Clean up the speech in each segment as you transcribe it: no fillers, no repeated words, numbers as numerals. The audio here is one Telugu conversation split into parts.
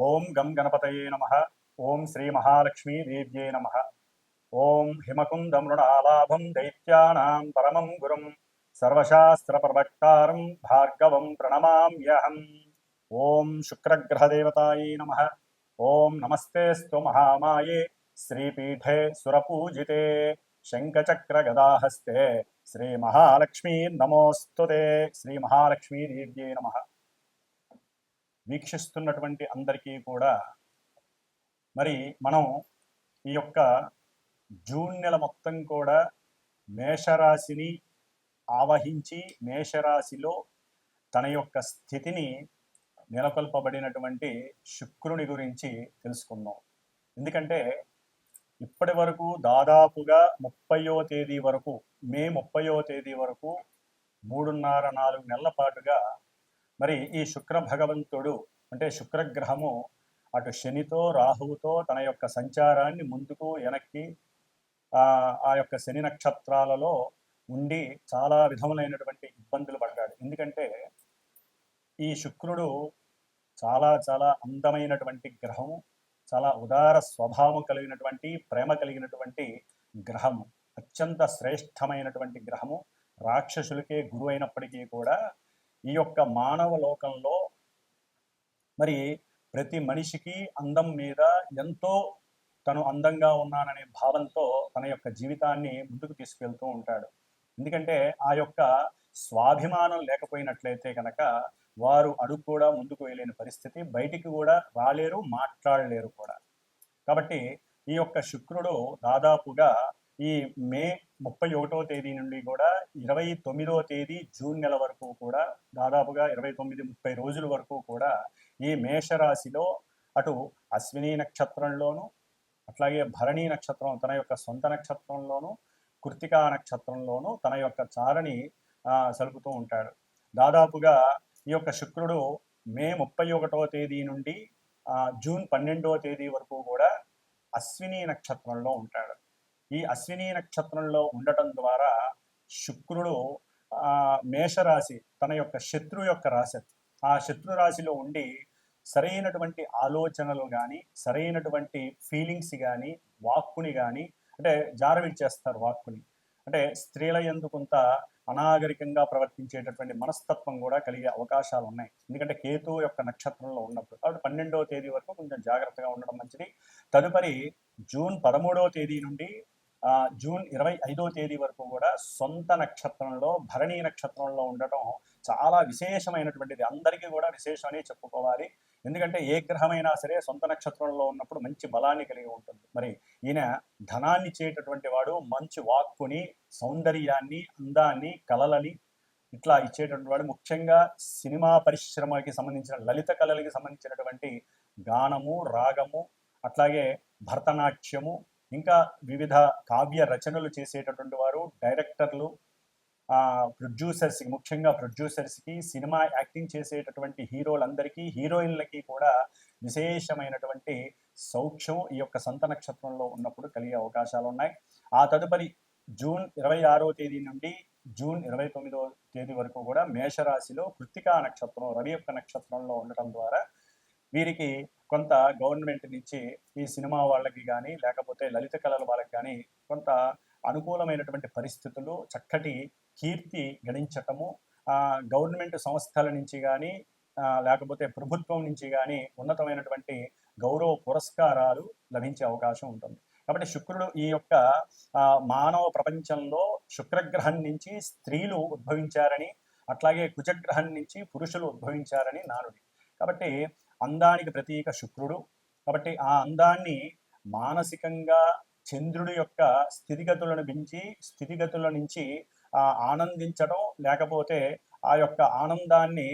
ఓం గం గణపతయే నమః. ఓం శ్రీ మహాలక్ష్మీ దేవ్యే నమః. ఓం హిమకుంద మృణాలాభం దైత్యానాం పరమం గురుం సర్వశాస్త్ర ప్రవక్తారం భార్గవం ప్రణమామ్యహం. ఓం శుక్రగ్రహదేవతాయే నమః. ఓం నమస్తేస్తు మహామాయే శ్రీపీఠే సురపూజితే శంఖచక్రగదాహస్తే శ్రీ మహాలక్ష్మీ నమోస్తుతే. శ్రీ మహాలక్ష్మీ దేవ్యే నమః. వీక్షిస్తున్నటువంటి అందరికీ కూడా మరి మనం ఈ యొక్క జూన్ నెల మొత్తం కూడా మేషరాశిని ఆవహించి మేషరాశిలో తన యొక్క స్థితిని నెలకొల్పబడినటువంటి శుక్రుని గురించి తెలుసుకుందాం. ఎందుకంటే ఇప్పటి వరకు దాదాపుగా 30వ తేదీ వరకు, మే 30వ తేదీ వరకు 3.5-4 నెలల పాటుగా మరి ఈ శుక్ర భగవంతుడు అంటే శుక్రగ్రహము అటు శనితో రాహువుతో తన యొక్క సంచారాన్ని ముందుకు వెనక్కి ఆ యొక్క శని నక్షత్రాలలో ఉండి చాలా విధములైనటువంటి ఇబ్బందులు పడ్డాడు. ఎందుకంటే ఈ శుక్రుడు చాలా చాలా అందమైనటువంటి గ్రహము, చాలా ఉదార స్వభావం కలిగినటువంటి, ప్రేమ కలిగినటువంటి గ్రహము, అత్యంత శ్రేష్టమైనటువంటి గ్రహము. రాక్షసులకే గురువు అయినప్పటికీ కూడా ఈ యొక్క మానవ లోకంలో మరి ప్రతి మనిషికి అందం మీద ఎంతో తను అందంగా ఉన్నాననే భావంతో తన యొక్క జీవితాన్ని ముందుకు తీసుకెళ్తూ ఉంటాడు. ఎందుకంటే ఆ యొక్క స్వాభిమానం లేకపోయినట్లయితే కనుక వారు అడుగు కూడా ముందుకు వెళ్ళలేని పరిస్థితి, బయటికి కూడా రాలేరు, మాట్లాడలేరు కూడా. కాబట్టి ఈ యొక్క శుక్రుడు దాదాపుగా ఈ మే 31వ తేదీ నుండి కూడా 29వ తేదీ జూన్ నెల వరకు కూడా దాదాపుగా 29-30 రోజుల వరకు కూడా ఈ మేషరాశిలో అటు అశ్విని నక్షత్రంలోను, అట్లాగే భరణి నక్షత్రం తన యొక్క సొంత నక్షత్రంలోను, కృత్తికా నక్షత్రంలోను తన యొక్క చారని సలుపుతూ ఉంటాడు. దాదాపుగా ఈ యొక్క శుక్రుడు మే 31వ తేదీ నుండి జూన్ 12వ తేదీ వరకు కూడా అశ్విని నక్షత్రంలో ఉంటాడు. ఈ అశ్విని నక్షత్రంలో ఉండటం ద్వారా శుక్రుడు మేషరాశి తన యొక్క శత్రు యొక్క రాశి, ఆ శత్రు రాశిలో ఉండి సరైనటువంటి ఆలోచనలు కానీ, సరైనటువంటి ఫీలింగ్స్ కానీ, వాక్కుని కానీ అంటే జారవిడ్చేస్తారు. వాక్కుని అంటే స్త్రీల యందు కొంత అనాగరికంగా ప్రవర్తించేటటువంటి మనస్తత్వం కూడా కలిగే అవకాశాలు ఉన్నాయి. ఎందుకంటే కేతు యొక్క నక్షత్రంలో ఉన్నప్పుడు. కాబట్టి 12వ తేదీ వరకు కొంచెం జాగ్రత్తగా ఉండడం మంచిది. తదుపరి జూన్ 13వ తేదీ నుండి జూన్ 25వ తేదీ వరకు కూడా సొంత నక్షత్రంలో భరణి నక్షత్రంలో ఉండటం చాలా విశేషమైనటువంటిది. అందరికీ కూడా విశేషమని చెప్పుకోవాలి. ఎందుకంటే ఏ గ్రహమైనా సరే సొంత నక్షత్రంలో ఉన్నప్పుడు మంచి బలాన్ని కలిగి ఉంటుంది. మరి ఈయన ధనాన్ని ఇచ్చేటటువంటి వాడు, మంచి వాక్కుని, సౌందర్యాన్ని, అందాన్ని, కళలని ఇట్లా ఇచ్చేటటువంటి వాడు. ముఖ్యంగా సినిమా పరిశ్రమకి సంబంధించిన లలిత కళలకి సంబంధించినటువంటి గానము, రాగము, అట్లాగే భరతనాట్యము, ఇంకా వివిధ కావ్య రచనలు చేసేటటువంటి వారు, డైరెక్టర్లు, ప్రొడ్యూసర్స్కి, ముఖ్యంగా ప్రొడ్యూసర్స్కి, సినిమా యాక్టింగ్ చేసేటటువంటి హీరోలందరికీ, హీరోయిన్లకి కూడా విశేషమైనటువంటి సౌఖ్యం ఈ యొక్క సొంత నక్షత్రంలో ఉన్నప్పుడు కలిగే అవకాశాలు ఉన్నాయి. ఆ తదుపరి జూన్ 26వ తేదీ నుండి జూన్ 29వ తేదీ వరకు కూడా మేషరాశిలో కృత్తికా నక్షత్రం, రవి యొక్క నక్షత్రంలో ఉండటం ద్వారా వీరికి కొంత గవర్నమెంట్ నుంచి ఈ సినిమా వాళ్ళకి కానీ, లేకపోతే లలిత కళల వాళ్ళకి కానీ కొంత అనుకూలమైనటువంటి పరిస్థితులు, చక్కటి కీర్తి గడించటము, గవర్నమెంట్ సంస్థల నుంచి కానీ లేకపోతే ప్రభుత్వం నుంచి కానీ ఉన్నతమైనటువంటి గౌరవ పురస్కారాలు లభించే అవకాశం ఉంటుంది. కాబట్టి శుక్రుడు ఈ యొక్క మానవ ప్రపంచంలో శుక్రగ్రహం నుంచి స్త్రీలు ఉద్భవించారని, అట్లాగే కుజగ్రహం నుంచి పురుషులు ఉద్భవించారని నానుడి. కాబట్టి అందానికి ప్రతీక శుక్రుడు. కాబట్టి ఆ అందాన్ని మానసికంగా చంద్రుడి యొక్క స్థితిగతుల నుంచి ఆనందించడం, లేకపోతే ఆ యొక్క ఆనందాన్ని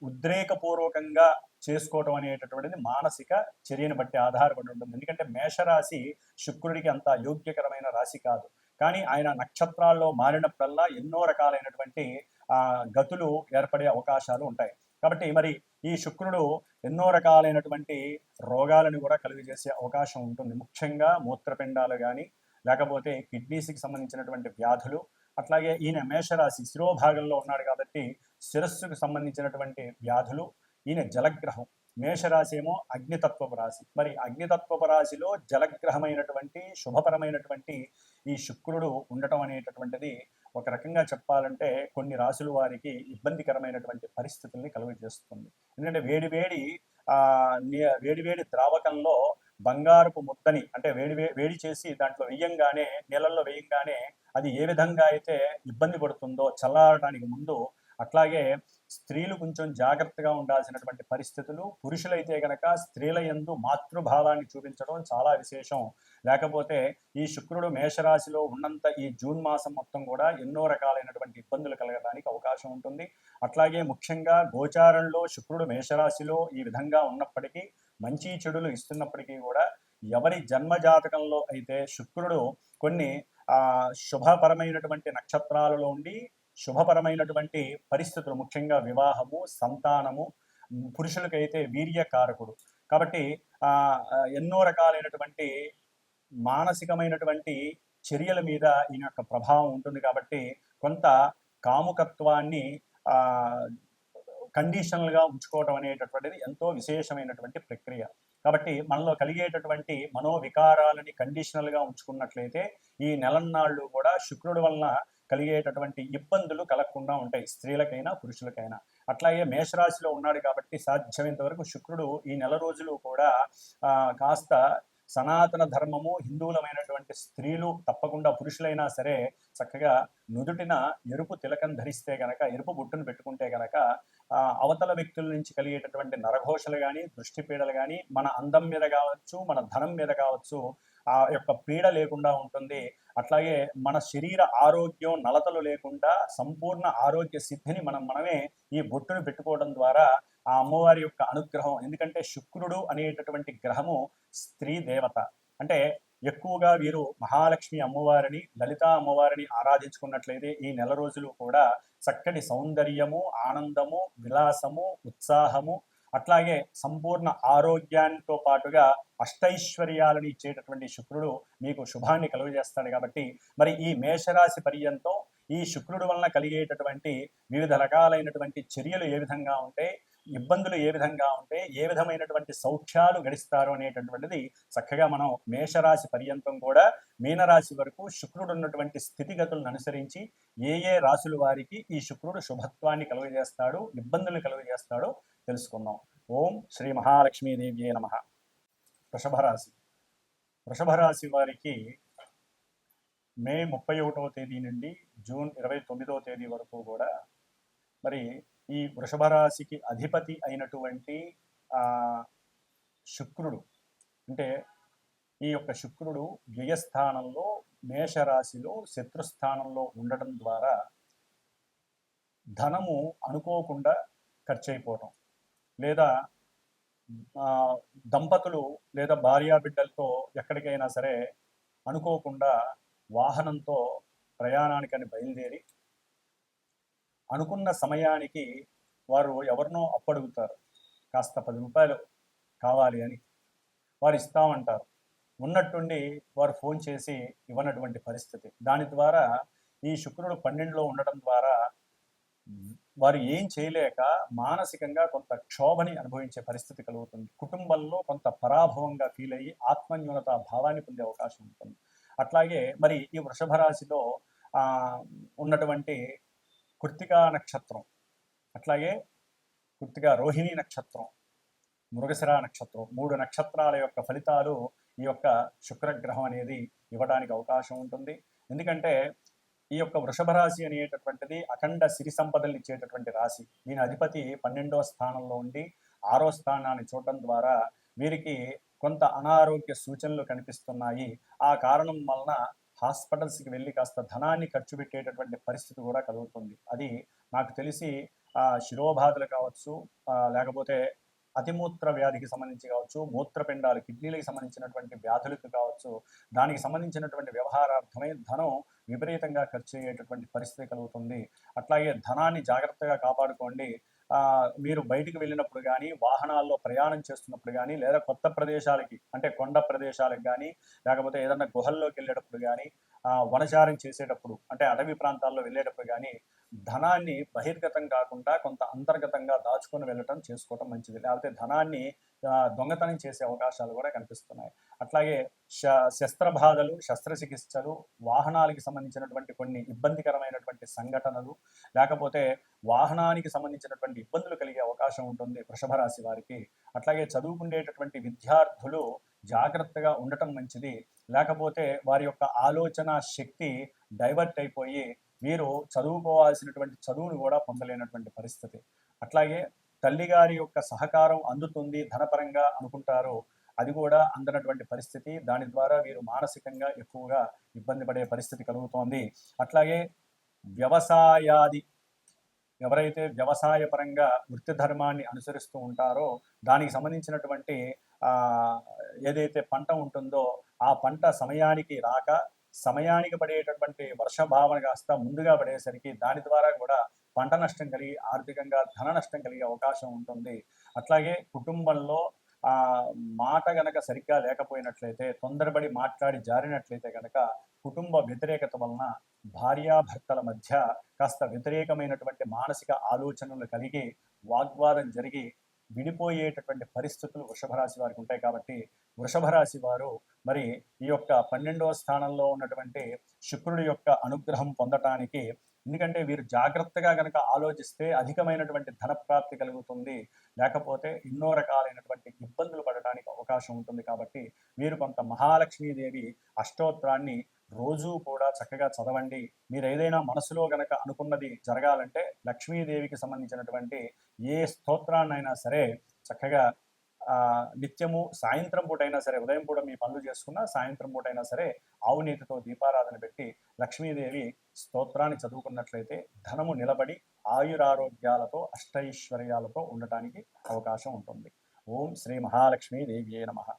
ఉద్రేకపూర్వకంగా చేసుకోవటం అనేటటువంటిది మానసిక చర్యను బట్టి ఆధారపడి ఉంటుంది. ఎందుకంటే మేషరాశి శుక్రుడికి అంత యోగ్యకరమైన రాశి కాదు. కానీ ఆయన నక్షత్రాల్లో మారినప్పుడల్లా ఎన్నో రకాలైనటువంటి గతులు ఏర్పడే అవకాశాలు ఉంటాయి. కాబట్టి మరి ఈ శుక్రుడు ఎన్నో రకాలైనటువంటి రోగాలను కూడా కలుగజేసే అవకాశం ఉంటుంది. ముఖ్యంగా మూత్రపిండాలు కానీ, లేకపోతే కిడ్నీస్కి సంబంధించినటువంటి వ్యాధులు, అట్లాగే ఈయన మేషరాశి శిరోభాగంలో ఉన్నాడు కాబట్టి శిరస్సుకు సంబంధించినటువంటి వ్యాధులు. ఈయన జలగ్రహం, మేషరాశి ఏమో అగ్నితత్వపు రాశి. మరి అగ్నితత్వపు రాశిలో జలగ్రహమైనటువంటి శుభపరమైనటువంటి ఈ శుక్రుడు ఉండటం అనేటటువంటిది ఒక రకంగా చెప్పాలంటే కొన్ని రాశుల వారికి ఇబ్బందికరమైనటువంటి పరిస్థితుల్ని కలుగజేస్తుంది. ఎందుకంటే వేడి ద్రావకంలో బంగారపు ముద్దని అంటే వేడి చేసి దాంట్లో వేయంగానే, నీళ్ళల్లో వేయంగానే అది ఏ విధంగా అయితే ఇబ్బంది పడుతుందో చల్లారడానికి ముందు, అట్లాగే స్త్రీలు కొంచెం జాగ్రత్తగా ఉండాల్సినటువంటి పరిస్థితులు. పురుషులైతే గనక స్త్రీల యందు మాతృభావాన్ని చూపించడం చాలా విశేషం. లేకపోతే ఈ శుక్రుడు మేషరాశిలో ఉన్నంత ఈ జూన్ మాసం మొత్తం కూడా ఎన్నో రకాలైనటువంటి ఇబ్బందులు కలగడానికి అవకాశం ఉంటుంది. అట్లాగే ముఖ్యంగా గోచారంలో శుక్రుడు మేషరాశిలో ఈ విధంగా ఉన్నప్పటికీ, మంచి చెడులు ఇస్తున్నప్పటికీ కూడా ఎవరి జన్మజాతకంలో అయితే శుక్రుడు కొన్ని శుభపరమైనటువంటి నక్షత్రాలలో ఉండి శుభపరమైనటువంటి పరిస్థితులు, ముఖ్యంగా వివాహము, సంతానము, పురుషులకైతే వీర్యకారకుడు కాబట్టి ఎన్నో రకాలైనటువంటి మానసికమైనటువంటి చర్యల మీద ఈయన యొక్క ప్రభావం ఉంటుంది. కాబట్టి కొంత కాముకత్వాన్ని కండిషనల్గా ఉంచుకోవడం అనేటటువంటిది ఎంతో విశేషమైనటువంటి ప్రక్రియ. కాబట్టి మనలో కలిగేటటువంటి మనోవికారాలని కండిషనల్గా ఉంచుకున్నట్లయితే ఈ నెలన్నాళ్ళు కూడా శుక్రుడి వలన కలిగేటటువంటి ఇబ్బందులు కలగకుండా ఉంటాయి, స్త్రీలకైనా పురుషులకైనా. అట్లాగే మేషరాశిలో ఉన్నాడు కాబట్టి సాధ్యమైనంత వరకు శుక్రుడు ఈ నెల రోజులు కూడా కాస్త సనాతన ధర్మము, హిందువులమైనటువంటి స్త్రీలు తప్పకుండా పురుషులైనా సరే చక్కగా నుదుటిన ఎరుపు తిలకం ధరిస్తే గనక, ఎరుపు బుట్టును పెట్టుకుంటే గనక అవతల వ్యక్తుల నుంచి కలిగేటటువంటి నరఘోషలు కానీ, దృష్టి పీడలు కానీ, మన అందం మీద కావచ్చు, మన ధనం మీద కావచ్చు, ఆ యొక్క పీడ లేకుండా ఉంటుంది. అట్లాగే మన శరీర ఆరోగ్యం నలతలు లేకుండా సంపూర్ణ ఆరోగ్య సిద్ధిని మనమే ఈ బొట్టును పెట్టుకోవడం ద్వారా ఆ అమ్మవారి యొక్క అనుగ్రహం. ఎందుకంటే శుక్రుడు అనేటటువంటి గ్రహము స్త్రీ దేవత. అంటే ఎక్కువగా వీరు మహాలక్ష్మి అమ్మవారిని, లలిత అమ్మవారిని ఆరాధించుకున్నట్లయితే ఈ నెల రోజులు కూడా చక్కటి సౌందర్యము, ఆనందము, విలాసము, ఉత్సాహము, అట్లాగే సంపూర్ణ ఆరోగ్యానితో పాటుగా అష్టైశ్వర్యాలను ఇచ్చేటటువంటి శుక్రుడు మీకు శుభాన్ని కలుగజేస్తాడు. కాబట్టి మరి ఈ మేషరాశి పర్యంతం ఈ శుక్రుడు వలన కలిగేటటువంటి వివిధ రకాలైనటువంటి చర్యలు ఏ విధంగా ఉంటాయి, ఇబ్బందులు ఏ విధంగా ఉంటాయి, ఏ విధమైనటువంటి సౌఖ్యాలు గడిస్తారు అనేటటువంటిది చక్కగా మనం మేషరాశి పర్యంతం కూడా మీనరాశి వరకు శుక్రుడు ఉన్నటువంటి స్థితిగతులను అనుసరించి ఏ రాశుల వారికి ఈ శుక్రుడు శుభత్వాన్ని కలుగజేస్తాడు, ఇబ్బందులు కలుగజేస్తాడో తెలుసుకుందాం. ఓం శ్రీ మహాలక్ష్మీదేవ్యే నమః. వృషభ రాశి వారికి మే 31వ తేదీ నుండి జూన్ 29వ తేదీ వరకు కూడా మరి ఈ వృషభ రాశికి అధిపతి అయినటువంటి శుక్రుడు, అంటే ఈ యొక్క శుక్రుడు వ్యయస్థానంలో మేషరాశిలో శత్రుస్థానంలో ఉండటం ద్వారా ధనము అనుకోకుండా ఖర్చు అయిపోవటం, లేదా దంపతులు లేదా భార్యాబిడ్డలతో ఎక్కడికైనా సరే అనుకోకుండా వాహనంతో ప్రయాణానికని బయలుదేరి అనుకున్న సమయానికి వారు ఎవరినో అప్పడుగుతారు, కాస్త 10 రూపాయలు కావాలి అని. వారు ఇస్తామంటారు, ఉన్నట్టుండి వారు ఫోన్ చేసి ఇవ్వనటువంటి పరిస్థితి. దాని ద్వారా ఈ శుక్రుడు 12లో ఉండటం ద్వారా వారు ఏం చేయలేక మానసికంగా కొంత క్షోభని అనుభవించే పరిస్థితి కలుగుతుంది. కుటుంబంలో కొంత పరాభవంగా ఫీల్ అయ్యి ఆత్మన్యూనత భావాన్ని పొందే అవకాశం ఉంటుంది. అట్లాగే మరి ఈ వృషభ రాశిలో ఉన్నటువంటి కృత్తికా నక్షత్రం, అట్లాగే కృత్తికా రోహిణి నక్షత్రం, మృగశిర నక్షత్రం, 3 నక్షత్రాల యొక్క ఫలితాలు ఈ యొక్క శుక్రగ్రహం అనేది ఇవ్వడానికి అవకాశం ఉంటుంది. ఎందుకంటే ఈ యొక్క వృషభ రాశి అనేటటువంటిది అఖండ సిరి సంపదలు ఇచ్చేటటువంటి రాశి. దీని అధిపతి 12వ స్థానంలో ఉండి 6వ స్థానాన్ని చూడటం ద్వారా వీరికి కొంత అనారోగ్య సూచనలు కనిపిస్తున్నాయి. ఆ కారణం వలన హాస్పిటల్స్కి వెళ్ళి కాస్త ధనాన్ని ఖర్చు పెట్టేటటువంటి పరిస్థితి కూడా కలుగుతుంది. అది నాకు తెలిసి శిరోబాధలు కావచ్చు, లేకపోతే అతిమూత్ర వ్యాధికి సంబంధించి కావచ్చు, మూత్రపిండాలు, కిడ్నీలకు సంబంధించినటువంటి వ్యాధులకు కావచ్చు, దానికి సంబంధించినటువంటి వ్యవహారార్థమై ధనం విపరీతంగా ఖర్చు అయ్యేటటువంటి పరిస్థితి కలుగుతుంది. అట్లాగే ధనాన్ని జాగ్రత్తగా కాపాడుకోండి. మీరు బయటికి వెళ్ళినప్పుడు కానీ, వాహనాల్లో ప్రయాణం చేస్తున్నప్పుడు కానీ, లేదా కొత్త ప్రదేశాలకి అంటే కొండ ప్రదేశాలకు కానీ, లేకపోతే ఏదన్నా గుహల్లోకి వెళ్ళేటప్పుడు కానీ, వనచారం చేసేటప్పుడు అంటే అటవీ ప్రాంతాల్లో వెళ్ళేటప్పుడు కానీ ధనాన్ని బహిర్గతం కాకుండా కొంత అంతర్గతంగా దాచుకొని వెళ్ళటం చేసుకోవటం మంచిది. లేకపోతే ధనాన్ని దొంగతనం చేసే అవకాశాలు కూడా కనిపిస్తున్నాయి. అట్లాగే శస్త్రబాధలు, శస్త్రచికిత్సలు, వాహనాలకి సంబంధించినటువంటి కొన్ని ఇబ్బందికరమైనటువంటి సంఘటనలు, లేకపోతే వాహనానికి సంబంధించినటువంటి ఇబ్బందులు కలిగే అవకాశం ఉంటుంది వృషభ రాశి వారికి. అట్లాగే చదువుకునేటటువంటి విద్యార్థులు జాగ్రత్తగా ఉండటం మంచిది. లేకపోతే వారి యొక్క ఆలోచన శక్తి డైవర్ట్ అయిపోయి వీరు చదువుకోవాల్సినటువంటి చదువును కూడా పొందలేనటువంటి పరిస్థితి. అట్లాగే తల్లిగారి యొక్క సహకారం అందుతుంది ధనపరంగా అనుకుంటారు, అది కూడా అందనటువంటి పరిస్థితి. దాని ద్వారా వీరు మానసికంగా ఎక్కువగా ఇబ్బంది పడే పరిస్థితి కలుగుతోంది. అట్లాగే వ్యవసాయాది ఎవరైతే వ్యవసాయ పరంగా వృత్తి ధర్మాన్ని అనుసరిస్తూ ఉంటారో దానికి సంబంధించినటువంటి ఏదైతే పంట ఉంటుందో ఆ పంట సమయానికి రాక సమయానికి పడేటటువంటి వర్షభావన కాస్త ముందుగా పడేసరికి దాని ద్వారా కూడా పంట నష్టం కలిగి ఆర్థికంగా ధన నష్టం కలిగే అవకాశం ఉంటుంది. అట్లాగే కుటుంబంలో మాట గనక సరిగ్గా లేకపోయినట్లయితే, తొందరపడి మాట్లాడి జారినట్లయితే గనక కుటుంబ వ్యతిరేకత వలన భార్యాభర్తల మధ్య కాస్త వ్యతిరేకమైనటువంటి మానసిక ఆలోచనలు కలిగి వాగ్వాదం జరిగి విడిపోయేటటువంటి పరిస్థితులు వృషభ రాశి వారికి ఉంటాయి. కాబట్టి వృషభ రాశి వారు మరి ఈ యొక్క 12వ స్థానంలో ఉన్నటువంటి శుక్రుడి యొక్క అనుగ్రహం పొందటానికి, ఎందుకంటే వీరు జాగ్రత్తగా గనక ఆలోచిస్తే అధికమైనటువంటి ధన ప్రాప్తి కలుగుతుంది, లేకపోతే ఎన్నో రకాలైనటువంటి ఇబ్బందులు పడటానికి అవకాశం ఉంటుంది. కాబట్టి వీరు కొంత మహాలక్ష్మీదేవి అష్టోత్తరాన్ని రోజు కూడా చక్కగా చదవండి. మీరు ఏదైనా మనసులో గనక అనుకున్నది జరగాలంటే లక్ష్మీదేవికి సంబంధించినటువంటి ఏ స్తోత్రాన్నైనా సరే చక్కగా నిత్యము సాయంత్రం పూట అయినా సరే, ఉదయం పూట మీ పనులు చేసుకున్నా సాయంత్రం పూట అయినా సరే ఆవు నీతితో దీపారాధన పెట్టి లక్ష్మీదేవి స్తోత్రాన్ని చదువుకున్నట్లయితే ధనము నిలబడి ఆయురారోగ్యాలతో అష్టైశ్వర్యాలతో ఉండటానికి అవకాశం ఉంటుంది. ఓం శ్రీ మహాలక్ష్మీ దేవియే నమః.